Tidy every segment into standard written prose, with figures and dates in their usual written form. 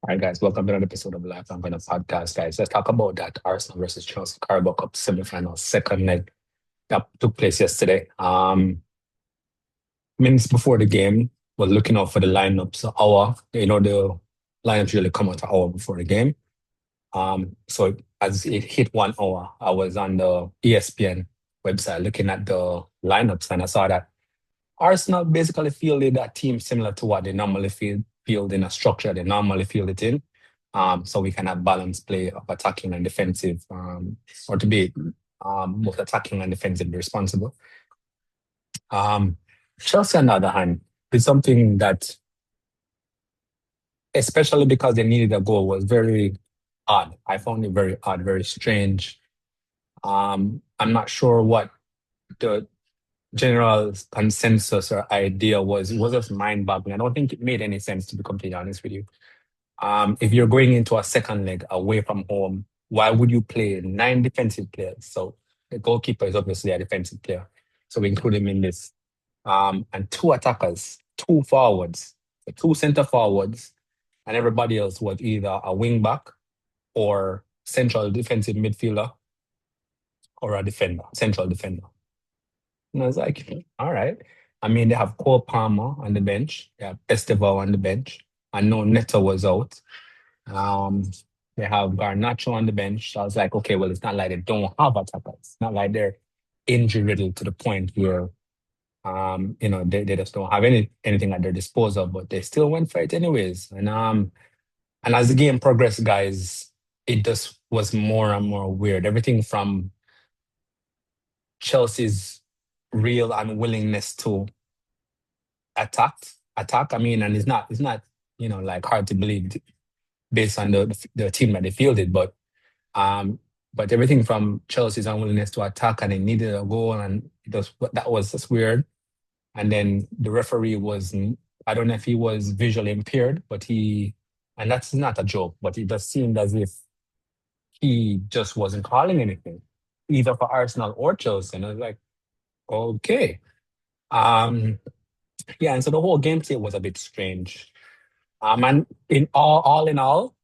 All right, guys, welcome to another episode of Life I'm Gonna Podcast, guys. Let's talk about that Arsenal versus Chelsea Carabao Cup semi-final second leg that took place yesterday. Minutes before the game, we're looking out for the lineups an hour. The lineups usually come out an hour before the game. So as it hit 1 hour, I was on the ESPN website looking at the lineups, and I saw that Arsenal basically fielded that team similar to what they normally field in a structure they normally field it in. So we can have balanced play of attacking and defensive, or to be both attacking and defensively responsible. Um, Chelsea, on the other hand, is something that, especially because they needed a goal, was very odd. I found it very odd, very strange. I'm not sure what the general consensus or idea was. It was just mind-boggling. I don't think it made any sense, to be completely honest with you. If you're going into a second leg away from home, why would you play nine defensive players? So the goalkeeper is obviously a defensive player, so we include him in this. And two attackers, two forwards, so two center forwards, and everybody else was either a wing back or central defensive midfielder or a defender, central defender. And I was like, all right. I mean, they have Cole Palmer on the bench, they have Estevao on the bench. I know Neto was out. Um, they have Garnacho on the bench. So I was like, okay, well, it's not like they don't have attackers. It's not like they're injury riddled to the point where they just don't have anything at their disposal, but they still went for it anyways. And as the game progressed, guys, it just was more and more weird. Everything from Chelsea's real unwillingness to attack, attack. I mean, and it's not like hard to believe based on the team that they fielded, um, but everything from Chelsea's unwillingness to attack and they needed a goal, and that was just weird. And then the referee was, I don't know if he was visually impaired, and that's not a joke, but it just seemed as if he just wasn't calling anything, either for Arsenal or Chelsea. And I was like, okay. Um, yeah, and so the whole gameplay was a bit strange. And all in all,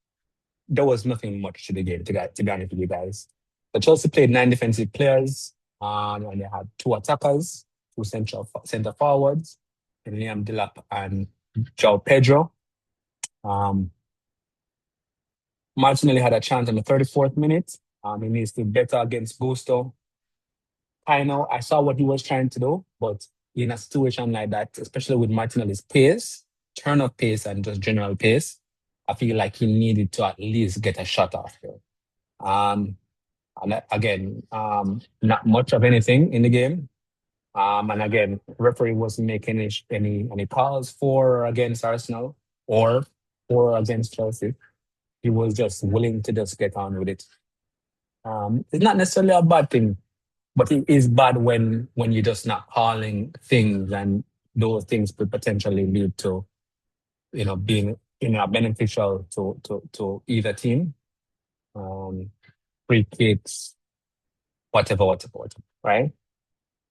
there was nothing much to the game, to be honest with you guys. The Chelsea played nine defensive players, and they had two attackers, two center forwards, Liam Delap and João Pedro. Um, Martinelli had a chance in the 34th minute. He needs to better against Gusto. I know I saw what he was trying to do, but in a situation like that, especially with Martinelli's pace, turn of pace, and just general pace, I feel like he needed to at least get a shot off here. Um, and again, not much of anything in the game. And again, referee wasn't making any calls for or against Arsenal or for or against Chelsea. He was just willing to just get on with it. It's not necessarily a bad thing, but it is bad when you're just not calling things, and those things could potentially lead to being beneficial to either team. Um, Free kicks, whatever, right?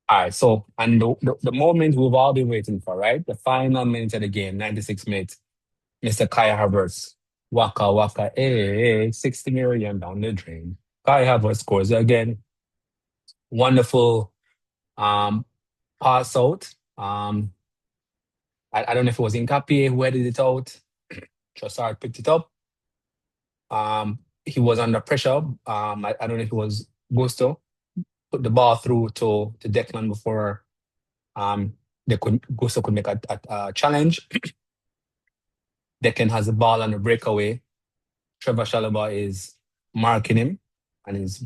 All right. So, and the moment we've all been waiting for, right? The final minute of the game, 96 minutes, Mr. Kai Havertz, waka, hey, 60 million down the drain. Kai Havertz scores again. Wonderful um, pass out. I don't know if it was Nkapie who headed it out. Trossard picked it up. He was under pressure. I don't know if it was Gusto. Put the ball through to Declan before um, Gusto could make a challenge. Declan has the ball on the breakaway. Trevor Chalobah is marking him and is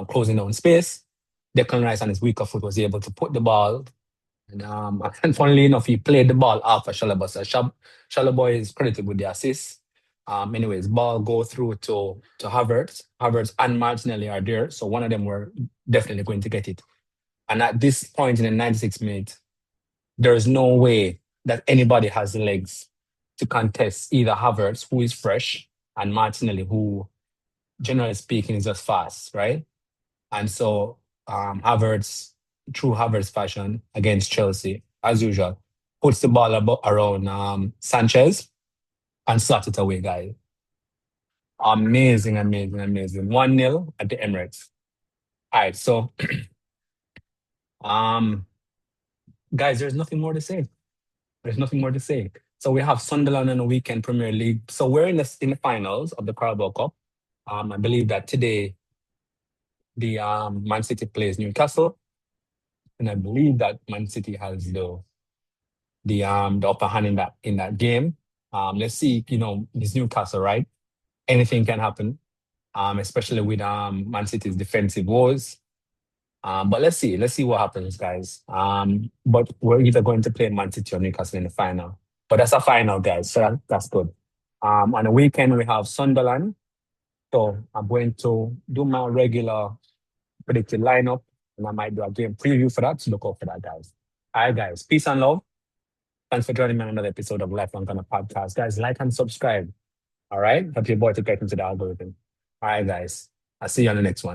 closing down space. Declan Rice on his weaker foot was able to put the ball. And funnily enough, he played the ball off of Chalobah. So Chalobah is credited with the assist. Anyways, ball go through to Havertz. Havertz and Martinelli are there, so one of them were definitely going to get it. And at this point in the 96th minute, there is no way that anybody has the legs to contest either Havertz, who is fresh, and Martinelli, who, generally speaking, is just fast, right? And so Havertz, true Havertz fashion against Chelsea, as usual, puts the ball around Sanchez and slots it away, guys. Amazing, amazing, amazing. 1-0 at the Emirates. All right, so um, guys, there's nothing more to say. There's nothing more to say. So we have Sunderland in the weekend Premier League. So we're in the finals of the Carabao Cup. I believe that today the Man City plays Newcastle, and I believe that Man City has the upper hand in that game. Let's see, this Newcastle, right? Anything can happen. Especially with Man City's defensive woes. But let's see what happens, guys. But we're either going to play Man City or Newcastle in the final. But that's a final, guys. So that's good. On the weekend we have Sunderland. So I'm going to do my regular predicted lineup, and I might do a game preview for that. So look out for that, guys. All right, guys. Peace and love. Thanks for joining me on another episode of Lifelong Gunner Podcast. Guys, like and subscribe. All right. Help your boy to get into the algorithm. All right, guys. I'll see you on the next one.